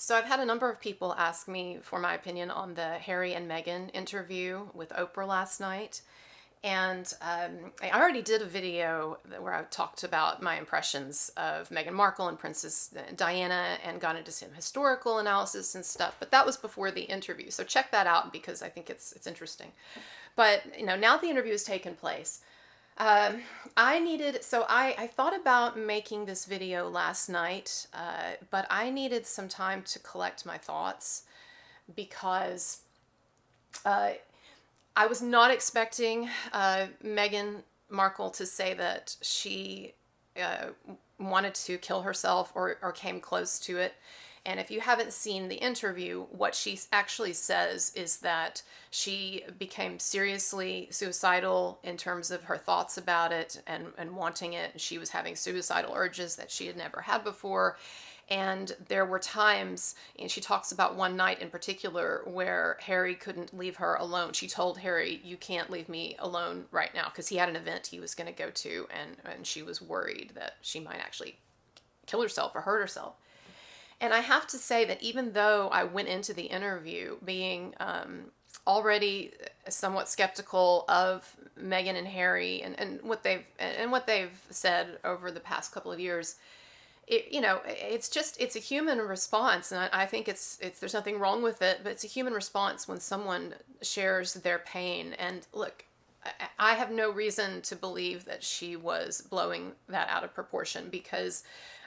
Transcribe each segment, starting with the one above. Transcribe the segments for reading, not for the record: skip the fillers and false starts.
So I've had a number of people ask me for my opinion on the Harry and Meghan interview with Oprah last night. And I already did a video where I talked about my impressions of Meghan Markle and Princess Diana and got into some historical analysis and stuff. But that was before the interview. So check that out because I think it's interesting. But now the interview has taken place. I thought about making this video last night, but I needed some time to collect my thoughts because uh, I was not expecting Meghan Markle to say that she uh, wanted to kill herself or came close to it. And if you haven't seen the interview, what she actually says is that she became seriously suicidal in terms of her thoughts about it and wanting it. She was having suicidal urges that she had never had before. And there were times, and she talks about one night in particular, where Harry couldn't leave her alone. She told Harry, "You can't leave me alone right now," because he had an event he was going to go to, and she was worried that she might actually kill herself or hurt herself. And I have to say that even though I went into the interview being already somewhat skeptical of Meghan and Harry and what they've said over the past couple of years, it's a human response, and I think it's there's nothing wrong with it, but it's a human response when someone shares their pain. And look, I have no reason to believe that she was blowing that out of proportion because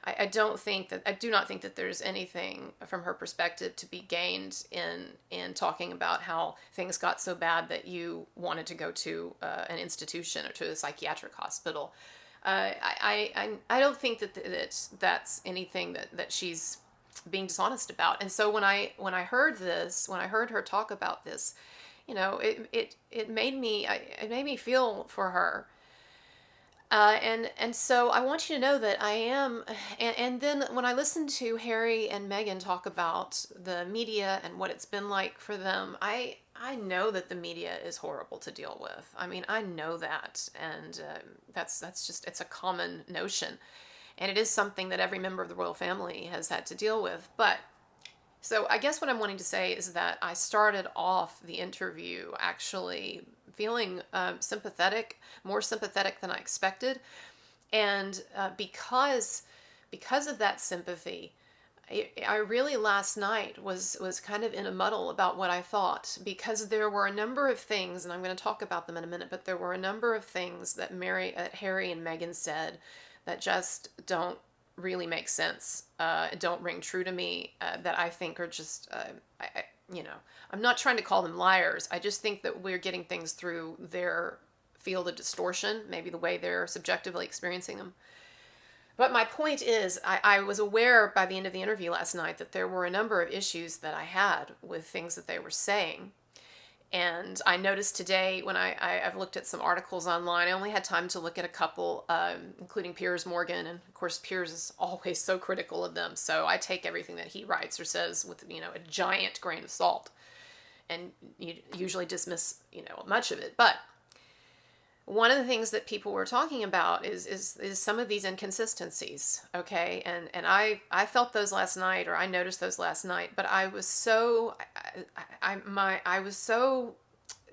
I do not think that there's anything from her perspective to be gained in talking about how things got so bad that you wanted to go to an institution or to a psychiatric hospital. I don't think that's anything that she's being dishonest about. And so when I heard her talk about this, it made me feel for her. And so I want you to know that I am, and then when I listen to Harry and Meghan talk about the media and what it's been like for them, I know that the media is horrible to deal with. I mean, I know that, and that's just it's a common notion, and it is something that every member of the royal family has had to deal with. But so I guess what I'm wanting to say is that I started off the interview actually feeling more sympathetic than I expected, and because of that sympathy, I really last night was kind of in a muddle about what I thought, because there were a number of things, and I'm going to talk about them in a minute, but there were a number of things that Harry and Meghan said that just don't really make sense, don't ring true to me, that I think are just, I'm not trying to call them liars. I just think that we're getting things through their field of distortion, maybe the way they're subjectively experiencing them. But my point is, I was aware by the end of the interview last night that there were a number of issues that I had with things that they were saying. And I noticed today when I've looked at some articles online, I only had time to look at a couple, including Piers Morgan. And of course, Piers is always so critical of them. So I take everything that he writes or says with, a giant grain of salt, and you usually dismiss, much of it. But one of the things that people were talking about is some of these inconsistencies, okay? And I felt those last night, or I noticed those last night, but I was so I was so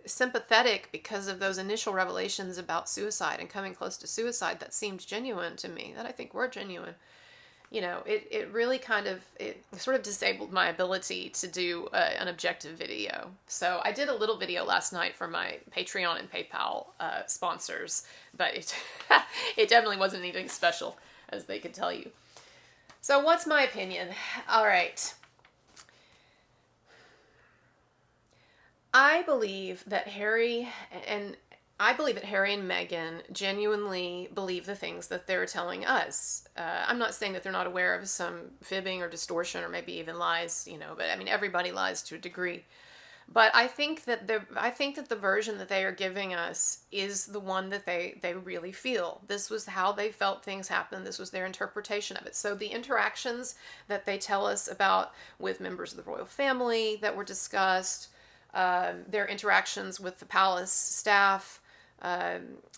sympathetic because of those initial revelations about suicide and coming close to suicide that seemed genuine to me, that I think were genuine. It really it sort of disabled my ability to do an objective video. So I did a little video last night for my Patreon and PayPal sponsors, but it definitely wasn't anything special, as they could tell you. So what's my opinion? All right. I believe that Harry and Meghan genuinely believe the things that they're telling us. I'm not saying that they're not aware of some fibbing or distortion or maybe even lies, but I mean, everybody lies to a degree. But I think that the version that they are giving us is the one that they really feel. This was how they felt things happen. This was their interpretation of it. So the interactions that they tell us about with members of the royal family that were discussed, their interactions with the palace staff,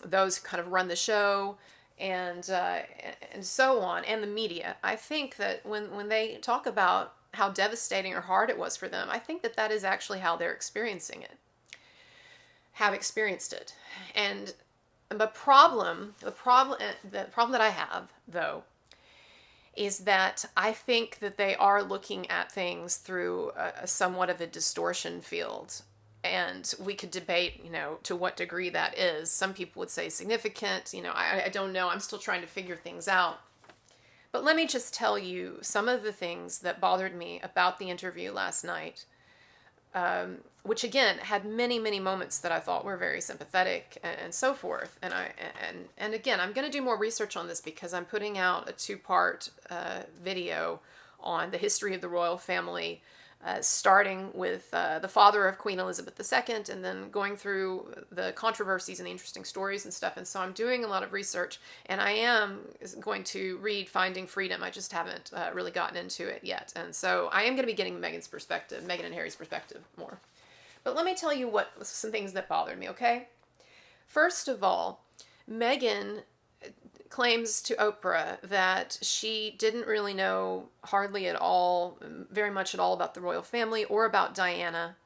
those who kind of run the show, and so on, and the media. I think that when they talk about how devastating or hard it was for them, I think that that is actually how they're experiencing it, have experienced it. And the problem that I have, though, is that I think that they are looking at things through a somewhat of a distortion field. And we could debate, to what degree that is. Some people would say significant. I don't know. I'm still trying to figure things out. But let me just tell you some of the things that bothered me about the interview last night, which again had many, many moments that I thought were very sympathetic and so forth. And again, I'm going to do more research on this because I'm putting out a 2-part video on the history of the royal family, starting with the father of Queen Elizabeth II, and then going through the controversies and the interesting stories and stuff. And so I'm doing a lot of research, and I am going to read Finding Freedom. I just haven't really gotten into it yet. And so I am going to be getting Meghan and Harry's perspective more. But let me tell you some things that bothered me, okay? First of all, Meghan claims to Oprah that she didn't really know hardly at all, very much at all, about the royal family or about Diana,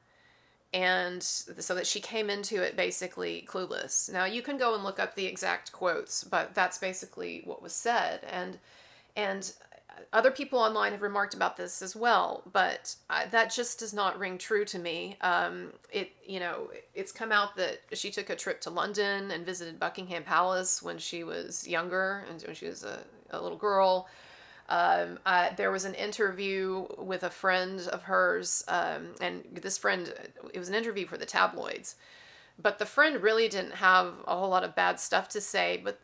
and so that she came into it basically clueless. Now, you can go and look up the exact quotes, but that's basically what was said, and other people online have remarked about this as well, but that just does not ring true to me. It's come out that she took a trip to London and visited Buckingham Palace when she was younger and when she was a little girl. There was an interview with a friend of hers, and this friend, it was an interview for the tabloids. But the friend really didn't have a whole lot of bad stuff to say, but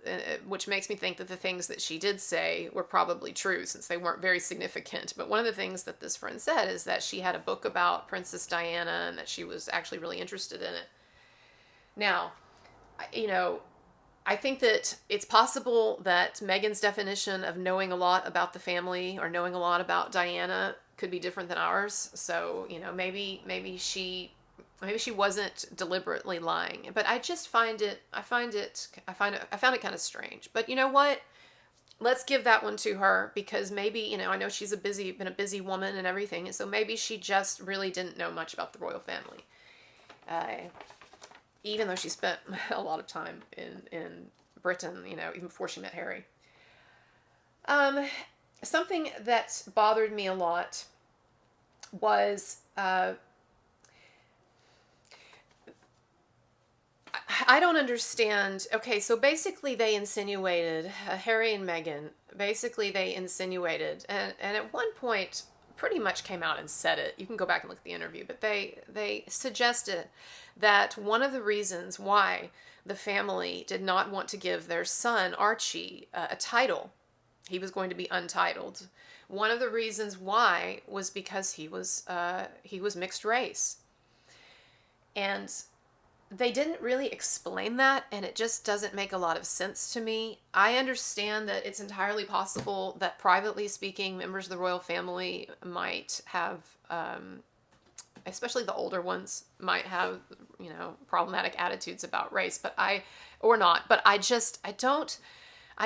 which makes me think that the things that she did say were probably true since they weren't very significant. But one of the things that this friend said is that she had a book about Princess Diana and that she was actually really interested in it. Now, I think that it's possible that Meghan's definition of knowing a lot about the family or knowing a lot about Diana could be different than ours. So, maybe she wasn't deliberately lying, but I found it kind of strange. But you know what? Let's give that one to her because maybe, I know she's been a busy woman and everything. And so maybe she just really didn't know much about the royal family. Even though she spent a lot of time in Britain, even before she met Harry. Something that bothered me a lot was, I don't understand. Okay, so basically they insinuated, Harry and Meghan, and at one point pretty much came out and said it. You can go back and look at the interview, but they suggested that one of the reasons why the family did not want to give their son, Archie, a title, he was going to be untitled. One of the reasons why was because he was mixed race. And they didn't really explain that, and it just doesn't make a lot of sense to me. I understand that it's entirely possible that, privately speaking, members of the royal family might have, especially the older ones, might have, problematic attitudes about race, but I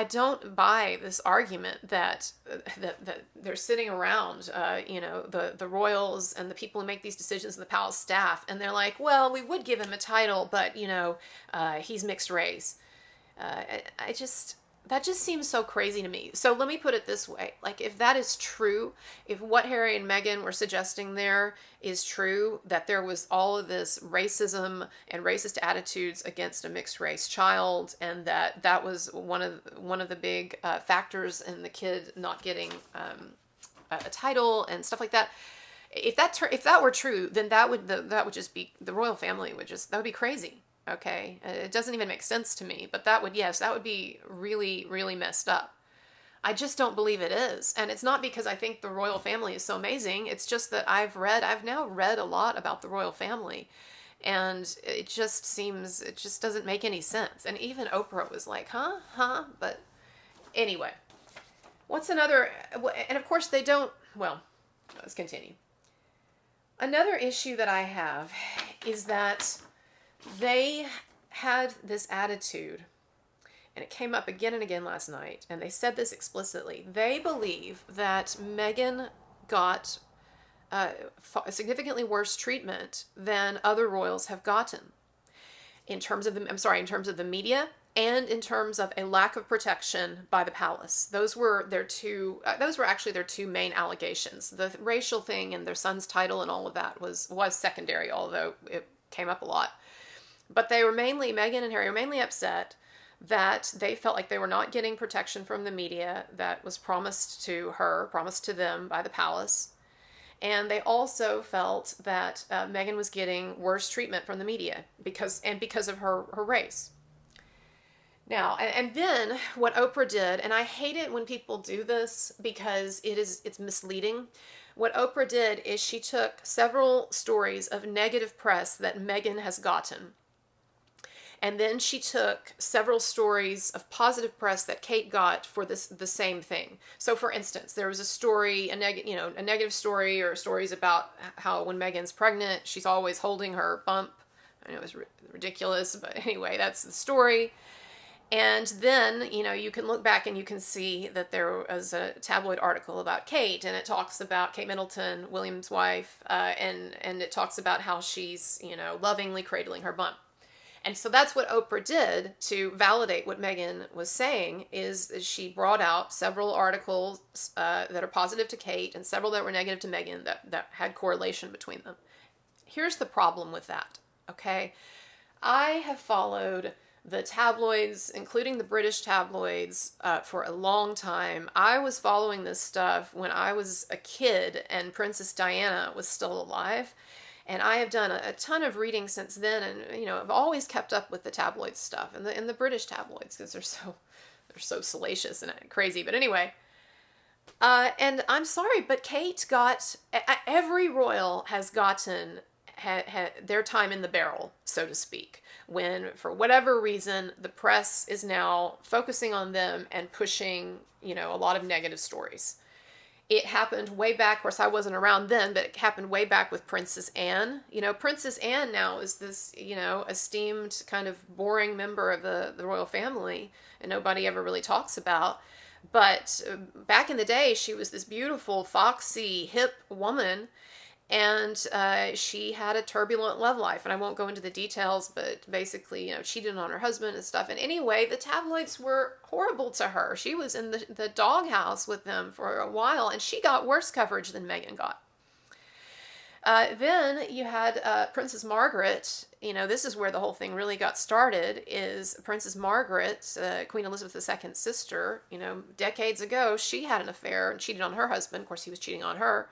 don't buy this argument that they're sitting around, the royals and the people who make these decisions in the palace staff, and they're like, well, we would give him a title, but he's mixed race. That just seems so crazy to me. So let me put it this way. Like, if that is true, if what Harry and Meghan were suggesting there is true, that there was all of this racism and racist attitudes against a mixed race child, and that was one of the big factors in the kid not getting a title and stuff like that. If that were true, then that would just be, the royal family that would be crazy. Okay, it doesn't even make sense to me, but that would be really, really messed up. I just don't believe it is. And it's not because I think the royal family is so amazing. It's just that I've now read a lot about the royal family, and it just doesn't make any sense. And even Oprah was like, huh? But anyway, what's another, and of course they don't, well, let's continue. Another issue that I have is that they had this attitude, and it came up again and again last night, and they said this explicitly. They believe that Meghan got significantly worse treatment than other royals have gotten in terms of in terms of the media and in terms of a lack of protection by the palace. Those were their two. Those were actually their two main allegations. The racial thing and their son's title and all of that was secondary, although it came up a lot. But they were mainly, Meghan and Harry were mainly upset that they felt like they were not getting protection from the media that was promised to them by the palace. And they also felt that Meghan was getting worse treatment from the media because of her race. Now, and then what Oprah did, and I hate it when people do this because it's misleading. What Oprah did is she took several stories of negative press that Meghan has gotten. And then she took several stories of positive press that Kate got for the same thing. So, for instance, there was a story, a negative story, or stories about how when Meghan's pregnant, she's always holding her bump. I know it was ridiculous, but anyway, that's the story. And then, you can look back and you can see that there was a tabloid article about Kate, and it talks about Kate Middleton, William's wife, and it talks about how she's, lovingly cradling her bump. And so that's what Oprah did to validate what Meghan was saying, is she brought out several articles that are positive to Kate and several that were negative to Meghan that had correlation between them. Here's the problem with that, okay? I have followed the tabloids, including the British tabloids, for a long time. I was following this stuff when I was a kid and Princess Diana was still alive. And I have done a ton of reading since then, and I've always kept up with the tabloid stuff and the British tabloids because they're so salacious and crazy. But anyway, and I'm sorry, but Kate got every royal has gotten had their time in the barrel, so to speak, when for whatever reason the press is now focusing on them and pushing a lot of negative stories. It happened way back. Of course, I wasn't around then, but it happened way back with Princess Anne. Princess Anne now is this, esteemed kind of boring member of the royal family, and nobody ever really talks about. But back in the day, she was this beautiful, foxy, hip woman, and she had a turbulent love life. And I won't go into the details, but basically, cheated on her husband and stuff. And anyway, the tabloids were horrible to her. She was in the doghouse with them for a while, and she got worse coverage than Meghan got. Then you had Princess Margaret. This is where the whole thing really got started, is Princess Margaret, Queen Elizabeth II's sister. Decades ago, she had an affair and cheated on her husband. Of course, he was cheating on her.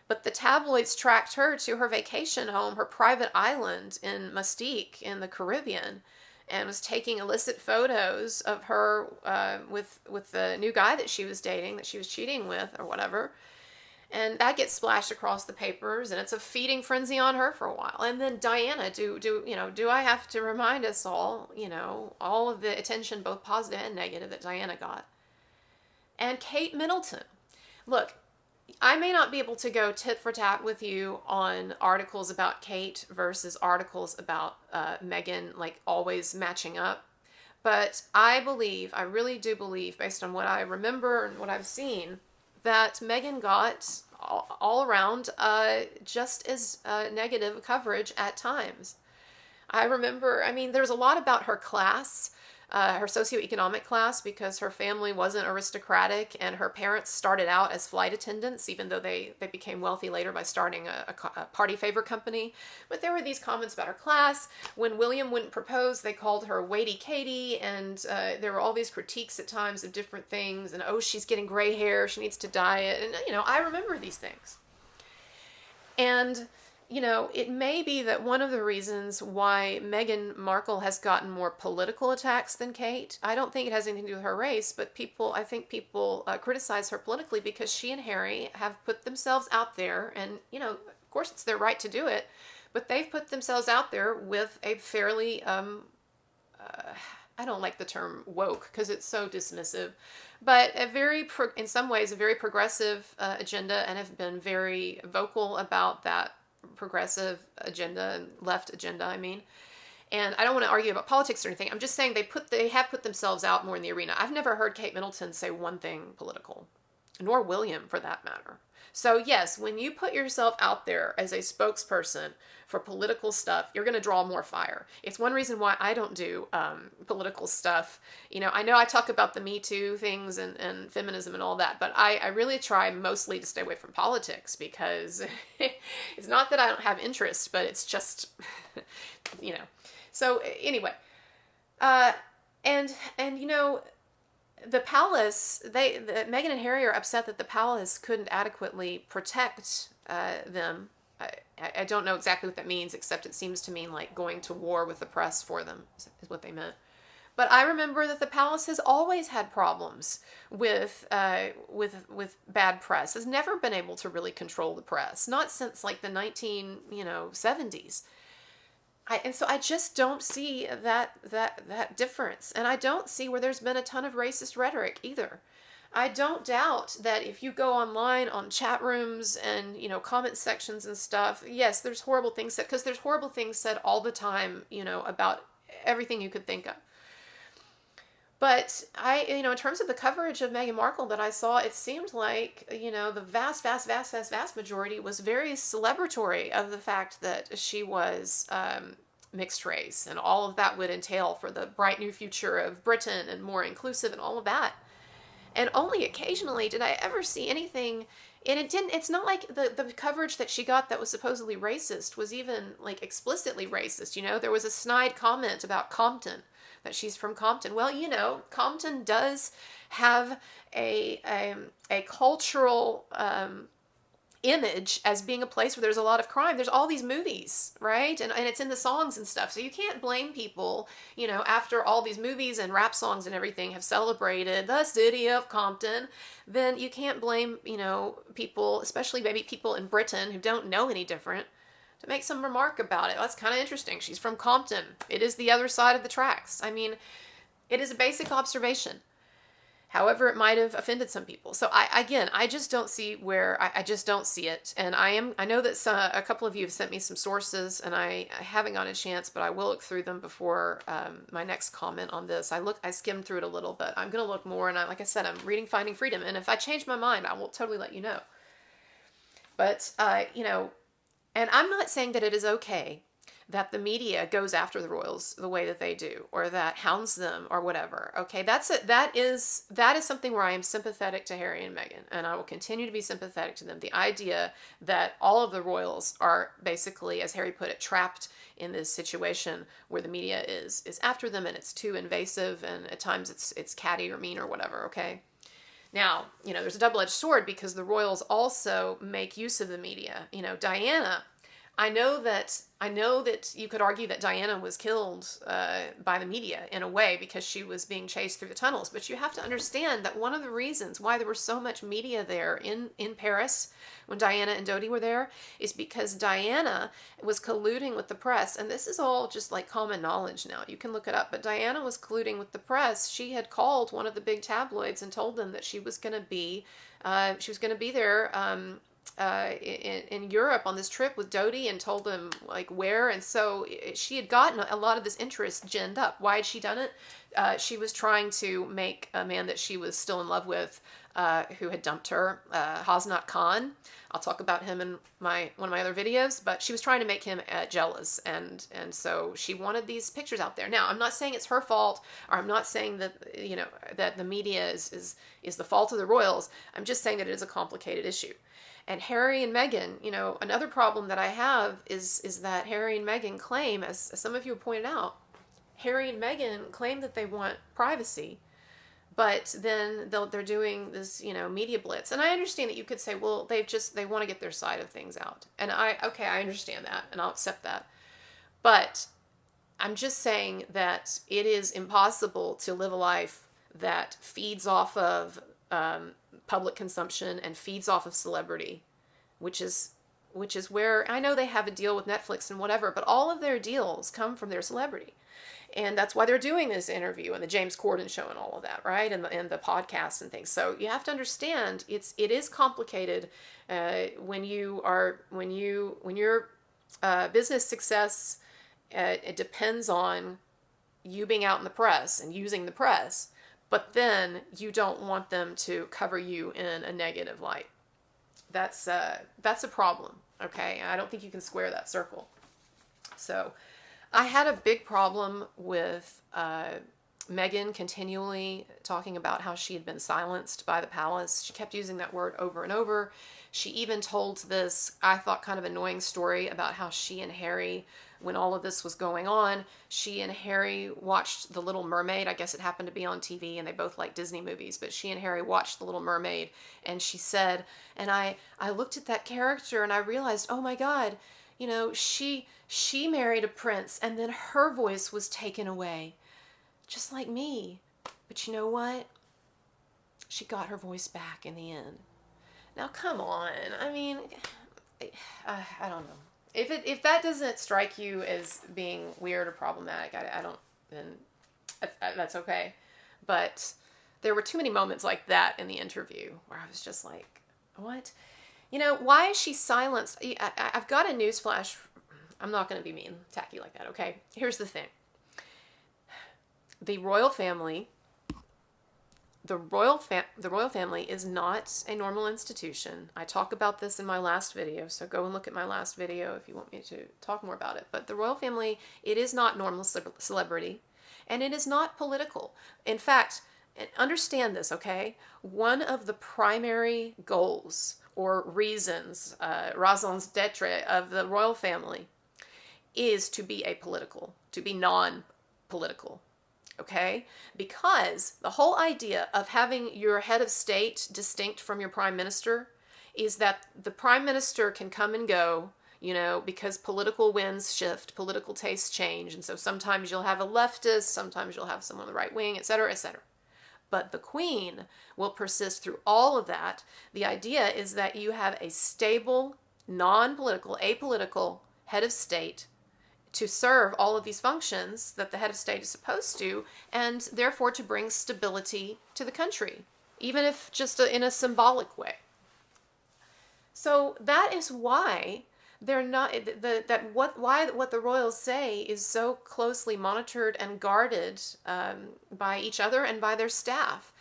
But the tabloids tracked her to her vacation home, her private island in Mustique in the Caribbean, and was taking illicit photos of her with the new guy that she was dating, that she was cheating with or whatever. And that gets splashed across the papers, and it's a feeding frenzy on her for a while. And then Diana, do I have to remind us all, all of the attention, both positive and negative, that Diana got. And Kate Middleton. Look, I may not be able to go tit for tat with you on articles about Kate versus articles about Meghan, like always matching up. But I really do believe, based on what I remember and what I've seen, that Meghan got all around just as negative coverage at times. I remember, there's a lot about her class, her socioeconomic class, because her family wasn't aristocratic and her parents started out as flight attendants, even though they became wealthy later by starting a party favor company. But there were these comments about her class. When William wouldn't propose, they called her Waity Katie, and there were all these critiques at times of different things, and she's getting gray hair, she needs to dye it, and I remember these things. And it may be that one of the reasons why Meghan Markle has gotten more political attacks than Kate, I don't think it has anything to do with her race, but I think people criticize her politically because she and Harry have put themselves out there, and, of course it's their right to do it, but they've put themselves out there with a fairly, I don't like the term woke because it's so dismissive, but in some ways, a very progressive agenda, and have been very vocal about that progressive agenda and left agenda, and I don't want to argue about politics or anything. I'm just saying they have put themselves out more in the arena. I've never heard Kate Middleton say one thing political, nor William for that matter. So yes, when you put yourself out there as a spokesperson for political stuff, you're going to draw more fire. It's one reason why I don't do political stuff. I know I talk about the Me Too things and feminism and all that, but I really try mostly to stay away from politics because it's not that I don't have interest, but it's just, you know. So anyway, uh, and the palace, Meghan and Harry are upset that the palace couldn't adequately protect them. I don't know exactly what that means, except it seems to mean like going to war with the press for them is what they meant. But I remember that the palace has always had problems with bad press. Has never been able to really control the press, not since like the 1970s. And so I just don't see that difference, and I don't see where there's been a ton of racist rhetoric either. I don't doubt that if you go online on chat rooms and comment sections and stuff, yes, there's horrible things said, because there's horrible things said all the time, about everything you could think of. But in terms of the coverage of Meghan Markle that I saw, it seemed like, the vast majority was very celebratory of the fact that she was mixed race, and all of that would entail for the bright new future of Britain and more inclusive and all of that. And only occasionally did I ever see anything, and it's not like the coverage that she got that was supposedly racist was even like explicitly racist. There was a snide comment about Compton, that she's from Compton. Well, Compton does have a cultural image as being a place where there's a lot of crime. There's all these movies, right? And it's in the songs and stuff. So you can't blame people, after all these movies and rap songs and everything have celebrated the city of Compton, then you can't blame, people, especially maybe people in Britain who don't know any different, to make some remark about it. That's kind of interesting. She's from Compton. It is the other side of the tracks. I mean, it is a basic observation. However, it might have offended some people. So I just don't see where, I just don't see it. And I know that a couple of you have sent me some sources, and I haven't gotten a chance, but I will look through them before my next comment on this. I skimmed through it a little, but I'm going to look more. And like I said, I'm reading Finding Freedom. And if I change my mind, I will totally let you know. But, and I'm not saying that it is okay that the media goes after the royals the way that they do, or that hounds them or whatever. Okay, that is something where I am sympathetic to Harry and Meghan, and I will continue to be sympathetic to them. The idea that all of the royals are basically, as Harry put it, trapped in this situation where the media is after them, and it's too invasive, and at times it's catty or mean or whatever. Okay. Now, there's a double-edged sword, because the royals also make use of the media. Diana, I know that you could argue that Diana was killed by the media in a way, because she was being chased through the tunnels. But you have to understand that one of the reasons why there was so much media there in Paris when Diana and Dodi were there is because Diana was colluding with the press. And this is all just like common knowledge now. You can look it up. But Diana was colluding with the press. She had called one of the big tabloids and told them that she was going to be there in Europe on this trip with Dodi, and told them like where. And so she had gotten a lot of this interest ginned up. Why had she done it? She was trying to make a man that she was still in love with, who had dumped her, Hasnat Khan. I'll talk about him in one of my other videos, but she was trying to make him jealous, and so she wanted these pictures out there. Now, I'm not saying it's her fault, or I'm not saying that that the media is the fault of the royals. I'm just saying that it is a complicated issue. And Harry and Meghan, another problem that I have is that Harry and Meghan claim, as some of you have pointed out, Harry and Meghan claim that they want privacy, but then they're doing this, media blitz. And I understand that you could say, well, they want to get their side of things out. And I understand that, and I'll accept that. But I'm just saying that it is impossible to live a life that feeds off of public consumption and feeds off of celebrity, which is where I know they have a deal with Netflix and whatever, but all of their deals come from their celebrity. And that's why they're doing this interview and the James Corden show and all of that, right? And the podcasts and things. So you have to understand it is complicated when your business success, it depends on you being out in the press and using the press, but then you don't want them to cover you in a negative light. that's a problem. Okay, I don't think you can square that circle. So I had a big problem with Meghan continually talking about how she had been silenced by the palace. She kept using that word over and over. She even told this, I thought, kind of annoying story about how she and Harry, when all of this was going on, she and Harry watched The Little Mermaid. I guess it happened to be on TV, and they both like Disney movies, but she and Harry watched The Little Mermaid, and she said, and I looked at that character and I realized, oh my God, you know, she married a prince and then her voice was taken away, just like me. But you know what? She got her voice back in the end. Now, come on. I mean, I don't know. If that doesn't strike you as being weird or problematic, I don't, then that's okay. But there were too many moments like that in the interview where I was just like, what? You know, why is she silenced? I've got a newsflash. I'm not going to be mean, tacky like that, okay? Here's the thing. The royal family is not a normal institution. I talk about this in my last video, so go and look at my last video if you want me to talk more about it. But the royal family, it is not normal celebrity, and it is not political. In fact, understand this, okay? One of the primary goals or reasons, raisons d'etre of the royal family is to be apolitical, to be non-political. Okay? Because the whole idea of having your head of state distinct from your prime minister is that the prime minister can come and go, you know, because political winds shift, political tastes change, and so sometimes you'll have a leftist, sometimes you'll have someone on the right wing, etc., etc. But the queen will persist through all of that. The idea is that you have a stable, non-political, apolitical head of state to serve all of these functions that the head of state is supposed to, and therefore to bring stability to the country, even if just in a symbolic way. So that is why they're not what the royals say is so closely monitored and guarded by each other and by their staff.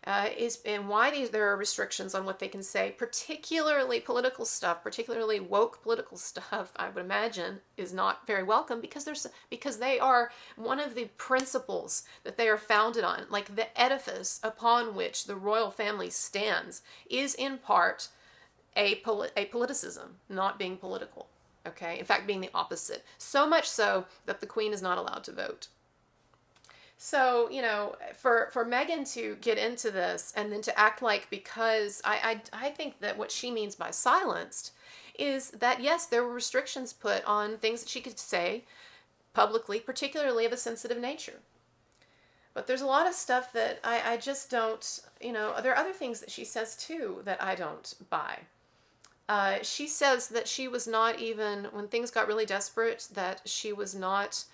And why there are restrictions on what they can say, particularly political stuff, particularly woke political stuff, I would imagine, is not very welcome because they are one of the principles that they are founded on, like the edifice upon which the royal family stands, is in part a politicism, not being political. Okay, in fact, being the opposite. So much so that the queen is not allowed to vote. So, you know, for Meghan to get into this and then to act like, because I think that what she means by silenced is that, yes, there were restrictions put on things that she could say publicly, particularly of a sensitive nature. But there's a lot of stuff that I just don't, you know, there are other things that she says too that I don't buy. She says that she was not even, when things got really desperate, that she was not...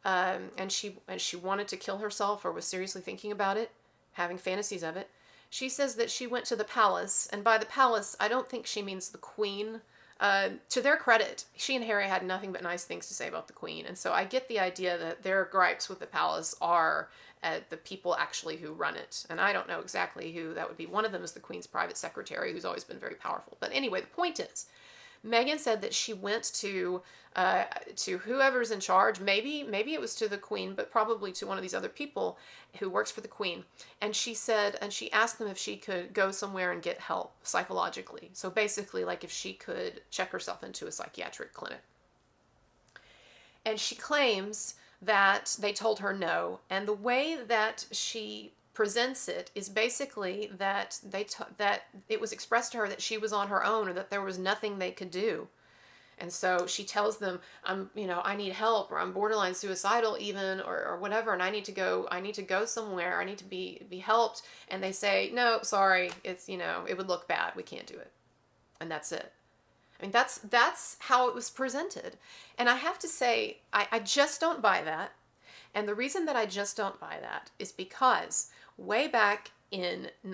and she wanted to kill herself or was seriously thinking about it, having fantasies of it. She says that she went to the palace, and by the palace, I don't think she means the queen. To their credit, she and Harry had nothing but nice things to say about the queen, and so I get the idea that their gripes with the palace are the people actually who run it, and I don't know exactly who that would be. One of them is the queen's private secretary, who's always been very powerful. But anyway, the point is, Meghan said that she went to whoever's in charge. Maybe it was to the queen, but probably to one of these other people who works for the queen. And she said, and she asked them if she could go somewhere and get help psychologically. So basically, like if she could check herself into a psychiatric clinic. And she claims that they told her no. And the way that she presents it is basically that that it was expressed to her that she was on her own, or that there was nothing they could do. And so she tells them, I need help, or I'm borderline suicidal even, or whatever, and I need to go somewhere, I need to be helped. And they say, no, sorry, it's, it would look bad, we can't do it. And that's it. I mean, that's how it was presented. And I have to say, I just don't buy that. And the reason that I just don't buy that is because way back in the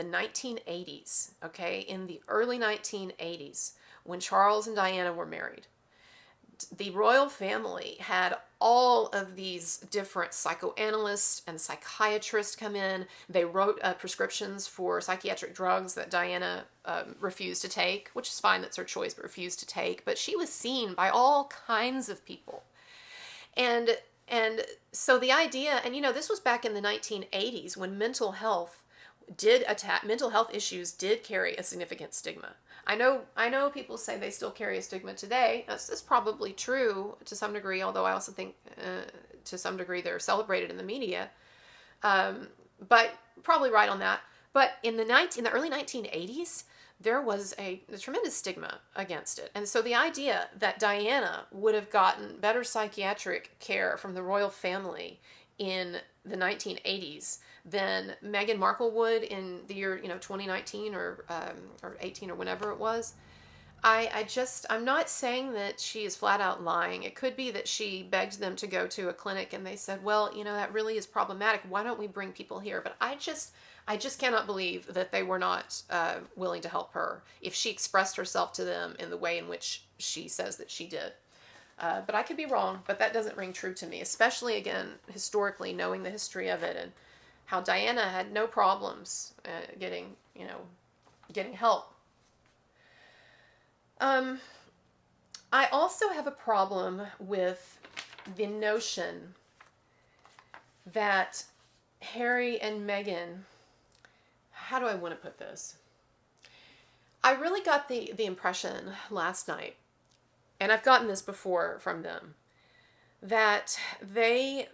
1980s, okay, in the early 1980s, when Charles and Diana were married, the royal family had all of these different psychoanalysts and psychiatrists come in. They wrote prescriptions for psychiatric drugs that Diana refused to take, which is fine, that's her choice, but refused to take. But she was seen by all kinds of people. And so the idea, and this was back in the 1980s when mental health issues did carry a significant stigma. I know people say they still carry a stigma today. That's probably true to some degree, although I also think to some degree they're celebrated in the media. But probably right on that. But in the early 1980s, there was a tremendous stigma against it. And so the idea that Diana would have gotten better psychiatric care from the royal family in the 1980s than Meghan Markle would in the year 2019 or 18 or whenever it was. I'm not saying that she is flat out lying. It could be that she begged them to go to a clinic and they said, well, that really is problematic. Why don't we bring people here? But I just cannot believe that they were not willing to help her if she expressed herself to them in the way in which she says that she did. But I could be wrong, but that doesn't ring true to me, especially, again, historically, knowing the history of it and how Diana had no problems getting help. I also have a problem with the notion that Harry and Meghan, how do I want to put this? I really got the impression last night, and I've gotten this before from them, that they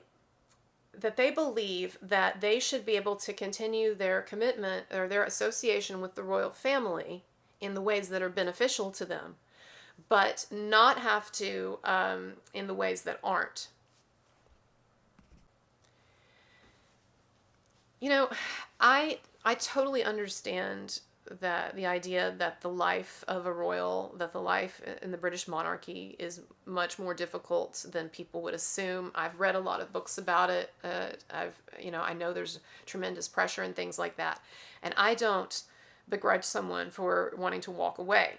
believe that they should be able to continue their commitment or their association with the royal family in the ways that are beneficial to them, but not have to in the ways that aren't. I totally understand that the idea that the life in the British monarchy is much more difficult than people would assume. I've read a lot of books about it. I know there's tremendous pressure and things like that. And I don't begrudge someone for wanting to walk away.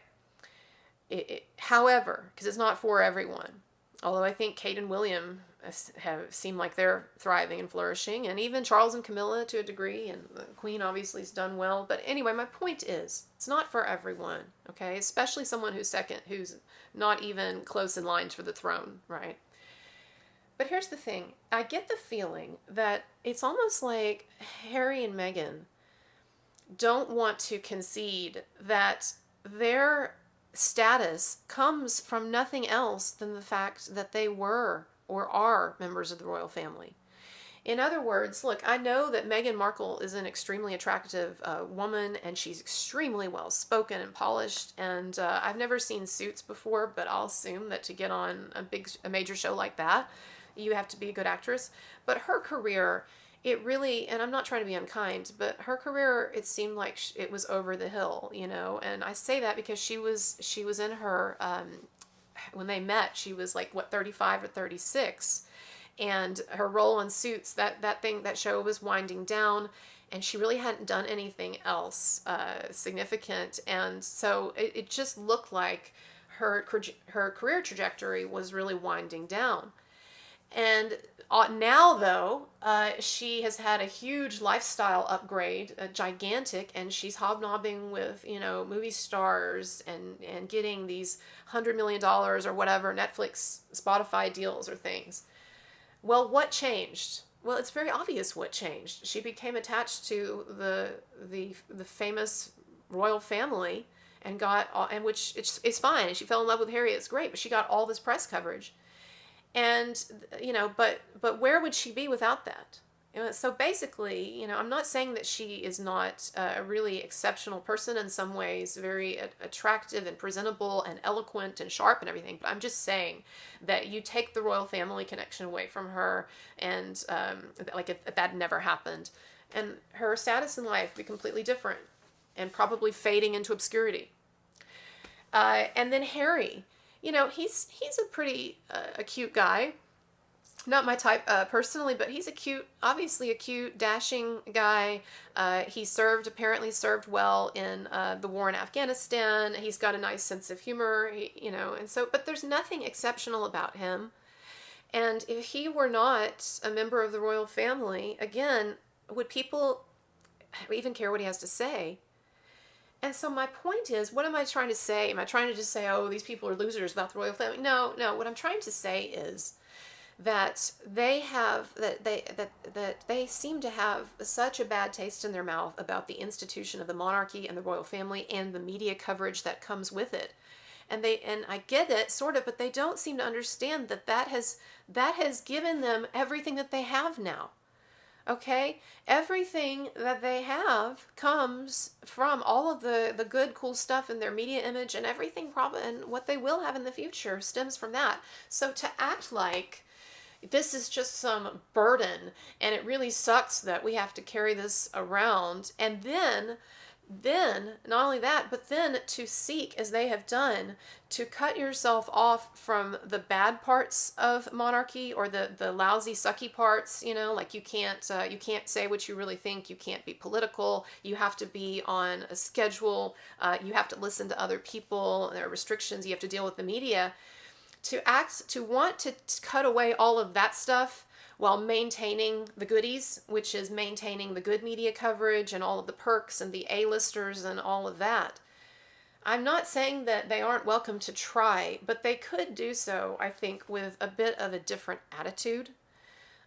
However, because it's not for everyone, although I think Kate and William seem like they're thriving and flourishing, and even Charles and Camilla to a degree, and the Queen obviously has done well. But anyway, my point is, it's not for everyone, okay? Especially someone who's not even close in line for the throne, right? But here's the thing. I get the feeling that it's almost like Harry and Meghan don't want to concede that their status comes from nothing else than the fact that they were or are members of the royal family. In other words, look, I know that Meghan Markle is an extremely attractive woman, and she's extremely well spoken and polished, and I've never seen Suits before, but I'll assume that to get on a major show like that, you have to be a good actress. But her career, it really, and I'm not trying to be unkind, but her career, it seemed like it was over the hill, and I say that because she was in her, when they met, she was like, 35 or 36, and her role in Suits, that show was winding down, and she really hadn't done anything else significant, and so it just looked like her career trajectory was really winding down. And now, though, she has had a huge lifestyle upgrade, gigantic, and she's hobnobbing with, movie stars and getting these $100 million or whatever Netflix, Spotify deals or things. Well, what changed? Well, it's very obvious what changed. She became attached to the famous royal family and which it's fine. And she fell in love with Harry. It's great, but she got all this press coverage. And, but where would she be without that? So basically, I'm not saying that she is not a really exceptional person in some ways, very attractive and presentable and eloquent and sharp and everything. But I'm just saying that you take the royal family connection away from her, and if that never happened, and her status in life would be completely different and probably fading into obscurity. And then Harry. He's a pretty a cute guy. Not my type personally, but he's obviously a cute, dashing guy. He apparently served well in the war in Afghanistan. He's got a nice sense of humor, and so, but there's nothing exceptional about him. And if he were not a member of the royal family, again, would people even care what he has to say? And so my point is, what am I trying to say? Am I trying to just say, oh, these people are losers about the royal family? No, no. What I'm trying to say is that they seem to have such a bad taste in their mouth about the institution of the monarchy and the royal family and the media coverage that comes with it. And I get it sort of, but they don't seem to understand that has given them everything that they have now. Okay? Everything that they have comes from all of the good, cool stuff in their media image, and everything probably, and what they will have in the future stems from that. So to act like this is just some burden and it really sucks that we have to carry this around, and then not only that, but then to seek, as they have done, to cut yourself off from the bad parts of monarchy, or the lousy, sucky parts. Like you can't say what you really think. You can't be political. You have to be on a schedule. You have to listen to other people. There are restrictions. You have to deal with the media. To want to cut away all of that stuff while maintaining the goodies, which is maintaining the good media coverage and all of the perks and the A-listers and all of that. I'm not saying that they aren't welcome to try, but they could do so, I think, with a bit of a different attitude.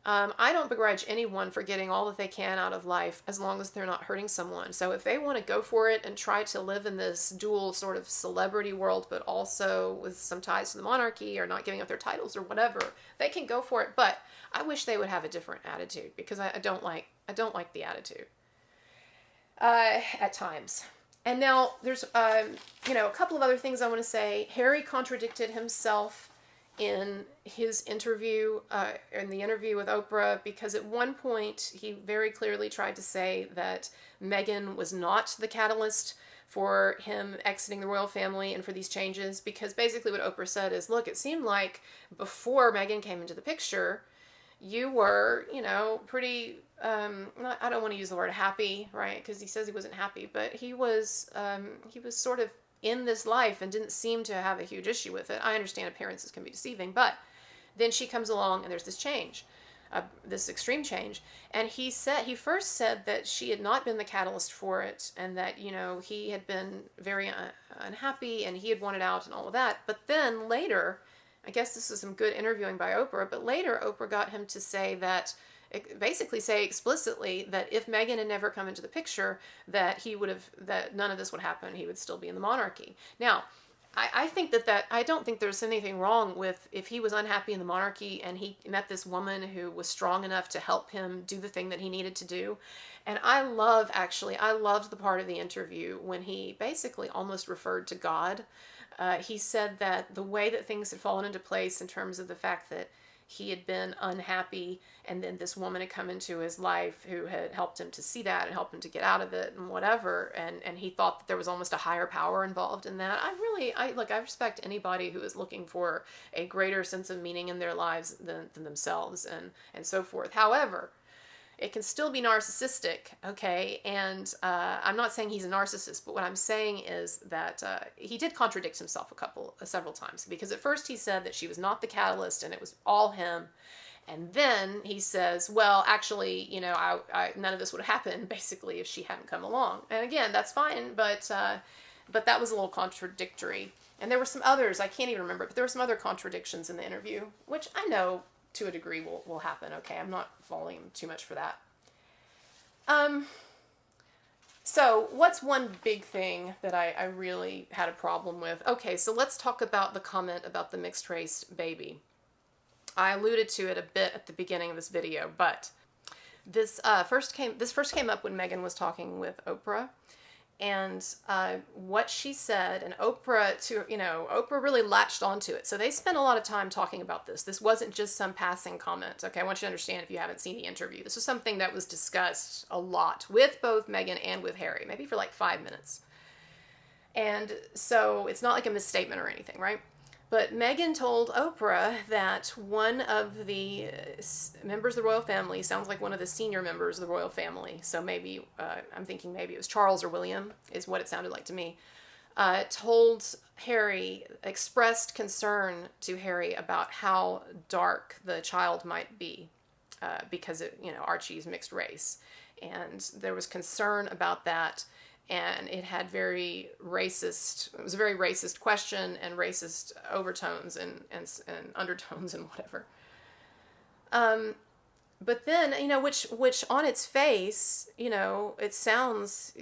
I don't begrudge anyone for getting all that they can out of life as long as they're not hurting someone. So if they want to go for it and try to live in this dual sort of celebrity world, but also with some ties to the monarchy or not giving up their titles or whatever, they can go for it. But I wish they would have a different attitude, because I don't like the attitude at times. And now there's a couple of other things I want to say. Harry contradicted himself in his interview, in the interview with Oprah, because at one point he very clearly tried to say that Meghan was not the catalyst for him exiting the royal family and for these changes, because basically what Oprah said is, look, it seemed like before Meghan came into the picture, you were, pretty, I don't want to use the word happy, right? Because he says he wasn't happy, but he was sort of in this life and didn't seem to have a huge issue with it. I understand appearances can be deceiving, but then she comes along and there's this change, this extreme change. And he first said that she had not been the catalyst for it, and that, he had been very unhappy and he had wanted out and all of that. But then later, I guess this is some good interviewing by Oprah, but later Oprah got him to say basically say explicitly that if Meghan had never come into the picture, that none of this would happen. He would still be in the monarchy. Now, I think that I don't think there's anything wrong with if he was unhappy in the monarchy and he met this woman who was strong enough to help him do the thing that he needed to do. And I loved the part of the interview when he basically almost referred to God. He said that the way that things had fallen into place in terms of the fact that he had been unhappy, and then this woman had come into his life who had helped him to see that and helped him to get out of it and whatever, and he thought that there was almost a higher power involved in that. I respect anybody who is looking for a greater sense of meaning in their lives than themselves and so forth. However, it can still be narcissistic, okay? And I'm not saying he's a narcissist, but what I'm saying is that he did contradict himself several times, because at first he said that she was not the catalyst and it was all him. And then he says, well, actually, none of this would have happened, basically, if she hadn't come along. And again, that's fine, but that was a little contradictory. And there were some others, I can't even remember, but there were some other contradictions in the interview, which I know to a degree will happen. Okay, I'm not falling too much for that. So what's one big thing that I really had a problem with? Okay, so let's talk about the comment about the mixed race baby. I alluded to it a bit at the beginning of this video, but this first came up when Meghan was talking with Oprah. And what she said, and Oprah really latched onto it. So they spent a lot of time talking about this. This wasn't just some passing comment. Okay, I want you to understand, if you haven't seen the interview, this was something that was discussed a lot with both Meghan and with Harry, maybe for like 5 minutes. And so it's not like a misstatement or anything, right? But Meghan told Oprah that one of the members of the royal family, sounds like one of the senior members of the royal family, so maybe, I'm thinking maybe it was Charles or William, is what it sounded like to me, told Harry, expressed concern to Harry about how dark the child might be, because Archie's mixed race, and there was concern about that, and it had very racist. It was a very racist question and racist overtones and undertones and whatever. But then, which on its face, it sounds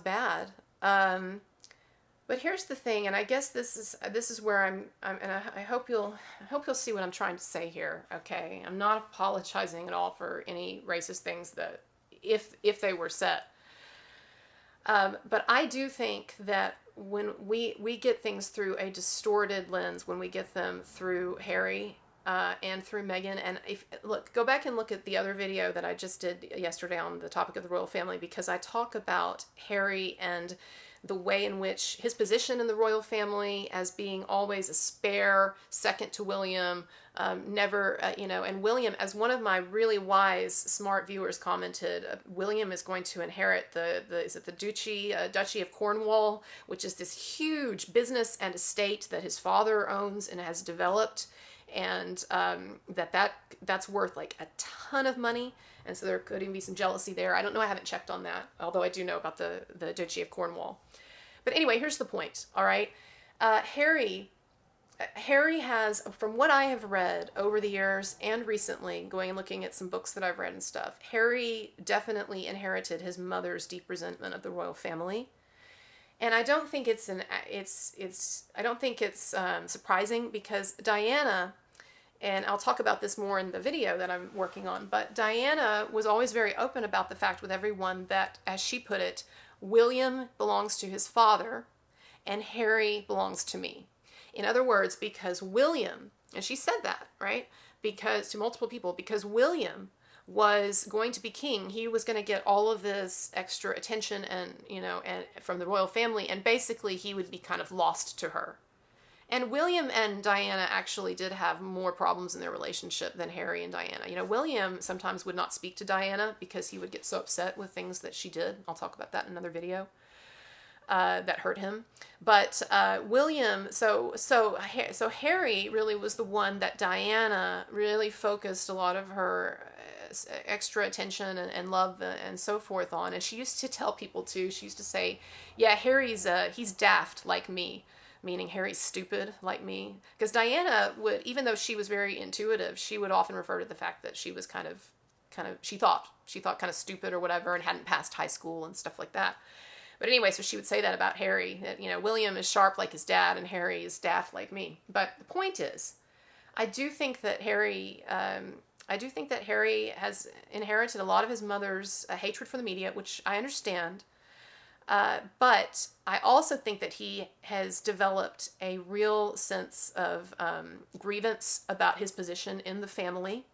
bad. But here's the thing, and I guess this is where and I hope you'll see what I'm trying to say here. Okay, I'm not apologizing at all for any racist things that if they were said. But I do think that when we get things through a distorted lens, when we get them through Harry and through Meghan, and go back and look at the other video that I just did yesterday on the topic of the royal family, because I talk about Harry and the way in which his position in the royal family as being always a spare second to William, never, and William, as one of my really wise, smart viewers commented, William is going to inherit the Duchy of Cornwall, which is this huge business and estate that his father owns and has developed, and that's worth like a ton of money. And so there could even be some jealousy there. I don't know. I haven't checked on that, although I do know about the Duchy of Cornwall. But anyway, here's the point. All right, Harry has, from what I have read over the years and recently, going and looking at some books that I've read and stuff, Harry definitely inherited his mother's deep resentment of the royal family, and I don't think it's surprising, because Diana. And I'll talk about this more in the video that I'm working on. But Diana was always very open about the fact with everyone that, as she put it, William belongs to his father and Harry belongs to me. In other words, because William, and she said that, right? Because to multiple people, because William was going to be king, he was going to get all of this extra attention and from the royal family, and basically he would be kind of lost to her. And William and Diana actually did have more problems in their relationship than Harry and Diana. William sometimes would not speak to Diana because he would get so upset with things that she did. I'll talk about that in another video. That hurt him. But William, so Harry really was the one that Diana really focused a lot of her extra attention and love and so forth on. And she used to tell people too. She used to say, "Yeah, he's daft like me." Meaning Harry's stupid like me. Because Diana would, even though she was very intuitive, she would often refer to the fact that she was she thought kind of stupid or whatever, and hadn't passed high school and stuff like that. But anyway, so she would say that about Harry, that, William is sharp like his dad and Harry is daft like me. But the point is, I do think that Harry has inherited a lot of his mother's hatred for the media, which I understand. But I also think that he has developed a real sense of grievance about his position in the family.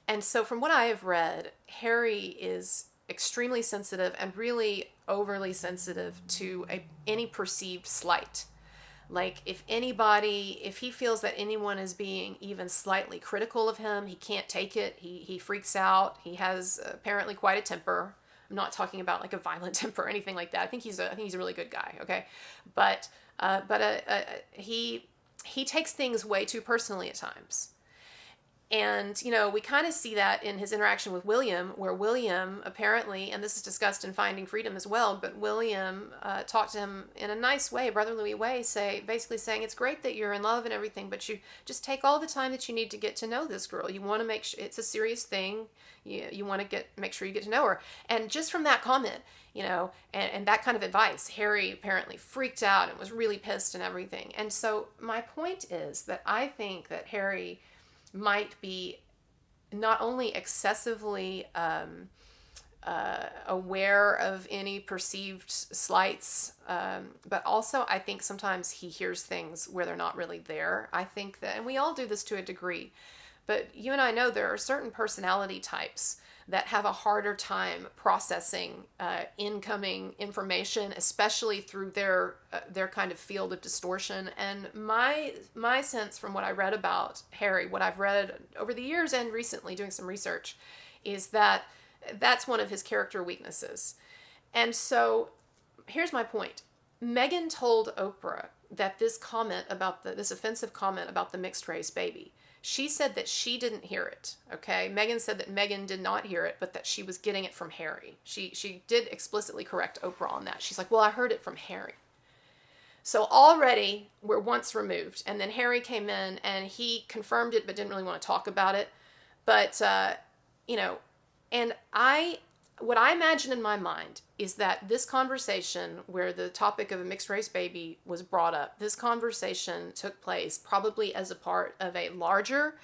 And so from what I have read, Harry is extremely sensitive and really overly sensitive to any perceived slight. Like if he feels that anyone is being even slightly critical of him, he can't take it. He freaks out. He has apparently quite a temper. I'm not talking about like a violent temper or anything like that. I think he's a really good guy. Okay, but he takes things way too personally at times, and we kind of see that in his interaction with William, where William apparently, and this is discussed in Finding Freedom as well, but William talked to him in a nice way, brotherly way, basically saying it's great that you're in love and everything, but you just take all the time that you need to get to know this girl. You want to make sure it's a serious thing. You want to make sure you get to know her. And just from that comment, and that kind of advice, Harry apparently freaked out and was really pissed and everything. And so my point is that I think that Harry might be not only excessively aware of any perceived slights, but also I think sometimes he hears things where they're not really there. I think that, and we all do this to a degree, but you and I know there are certain personality types that have a harder time processing incoming information, especially through their kind of field of distortion. And my sense from what I read about Harry, what I've read over the years and recently doing some research, is that that's one of his character weaknesses. And so here's my point. Meghan told Oprah that this comment about this offensive comment about the mixed race baby, she said that she didn't hear it, okay? Meghan said that Meghan did not hear it, but that she was getting it from Harry. She did explicitly correct Oprah on that. She's like, well, I heard it from Harry. So already we're once removed. And then Harry came in and he confirmed it, but didn't really want to talk about it. But, and what I imagine in my mind is that this conversation where the topic of a mixed race baby was brought up, this conversation took place probably as a part of a larger,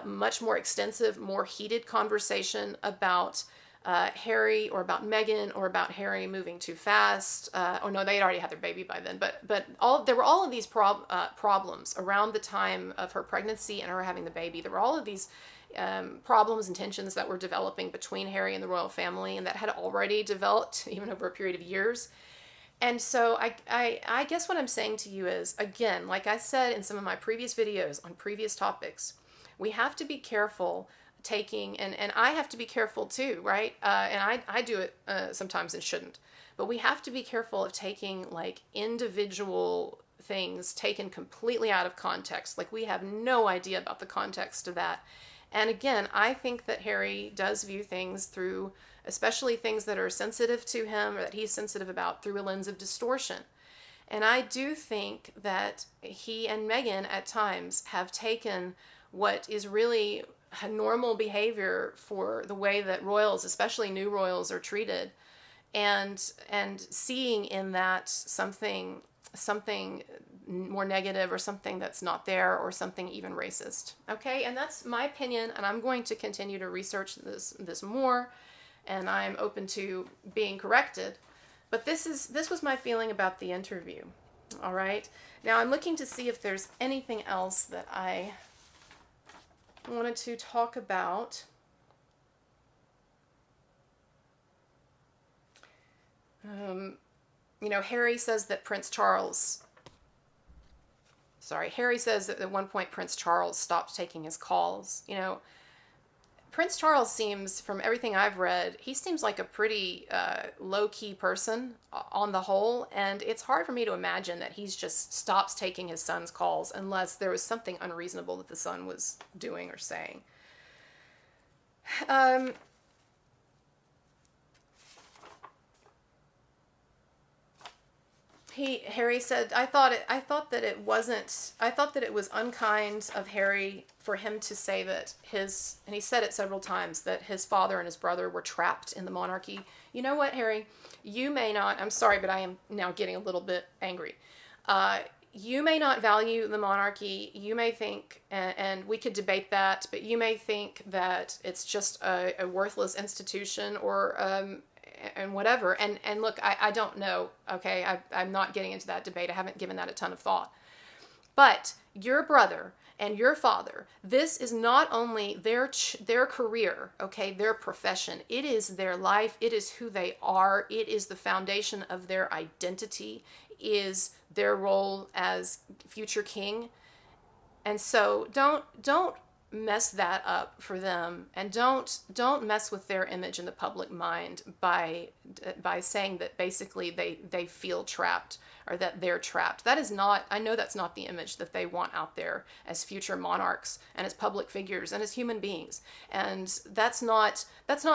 much more extensive, more heated conversation about Harry or about Meghan or about Harry moving too fast. Oh no, they had already had their baby by then. But there were all of these problems around the time of her pregnancy and her having the baby. There were all of these problems and tensions that were developing between Harry and the royal family, and that had already developed even over a period of years. And so I guess what I'm saying to you is, again, like I said in some of my previous videos on previous topics, we have to be careful taking, and I have to be careful too, right? And I do it sometimes and shouldn't, but we have to be careful of taking like individual things taken completely out of context. Like we have no idea about the context of that. And again, I think that Harry does view things through, especially things that are sensitive to him or that he's sensitive about, through a lens of distortion. And I do think that he and Meghan at times have taken what is really a normal behavior for the way that royals, especially new royals, are treated, and seeing in that something more negative or something that's not there or something even racist. Okay, and that's my opinion, and I'm going to continue to research this more, and I'm open to being corrected. But this was my feeling about the interview. All right, now I'm looking to see if there's anything else that I wanted to talk about. Harry says that Harry says that at one point Prince Charles stopped taking his calls. Prince Charles seems, from everything I've read, he seems like a pretty low-key person on the whole, and it's hard for me to imagine that he's just stops taking his son's calls unless there was something unreasonable that the son was doing or saying. Harry said, I thought that it was unkind of Harry for him to say that and he said it several times, that his father and his brother were trapped in the monarchy. You know what, Harry? You may not, I'm sorry, but I am now getting a little bit angry. You may not value the monarchy. You may think, and we could debate that, but you may think that it's just a worthless institution or, and whatever. And look, I don't know, okay? I'm not getting into that debate. I haven't given that a ton of thought. But your brother and your father, this is not only their career, okay, their profession. It is their life. It is who they are. It is the foundation of their identity, is their role as future king. And so don't mess that up for them, and don't mess with their image in the public mind by saying that basically they feel trapped or that they're trapped. That is not, I know that's not the image that they want out there as future monarchs and as public figures and as human beings. And that's not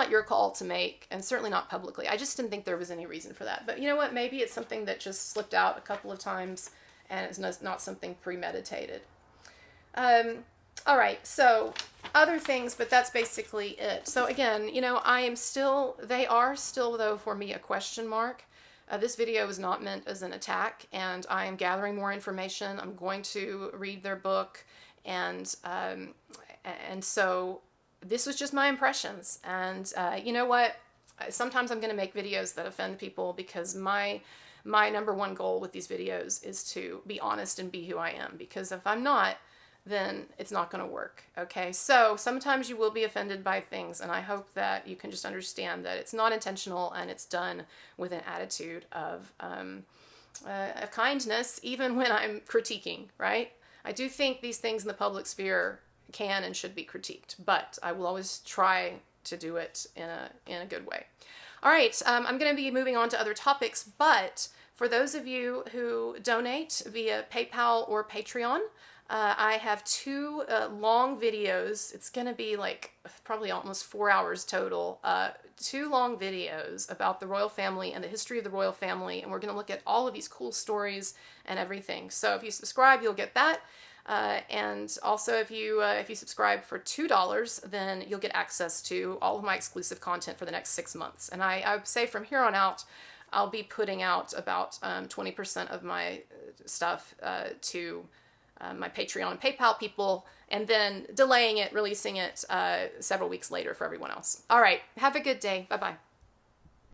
your call to make, and certainly not publicly. I just didn't think there was any reason for that. But you know what? Maybe it's something that just slipped out a couple of times and it's not something premeditated. All right, so other things, but that's basically it. So again, they are still, though, for me, a question mark. This video is not meant as an attack, and I am gathering more information. I'm going to read their book, and so this was just my impressions. And you know what? Sometimes I'm going to make videos that offend people, because my number one goal with these videos is to be honest and be who I am. Because if I'm not, then it's not going to work. Okay, so sometimes you will be offended by things, and I hope that you can just understand that it's not intentional and it's done with an attitude of kindness, even when I'm critiquing, right? I do think these things in the public sphere can and should be critiqued, but I will always try to do it in a good way. All right, I'm going to be moving on to other topics, but for those of you who donate via PayPal or Patreon, I have two long videos. It's going to be like probably almost 4 hours total. Two long videos about the royal family and the history of the royal family, and we're going to look at all of these cool stories and everything. So if you subscribe, you'll get that. And also, if you subscribe for $2, then you'll get access to all of my exclusive content for the next 6 months. And I would say from here on out, I'll be putting out about 20% of my stuff to my Patreon and PayPal people, and then delaying it, releasing it several weeks later for everyone else. All right, have a good day. Bye-bye.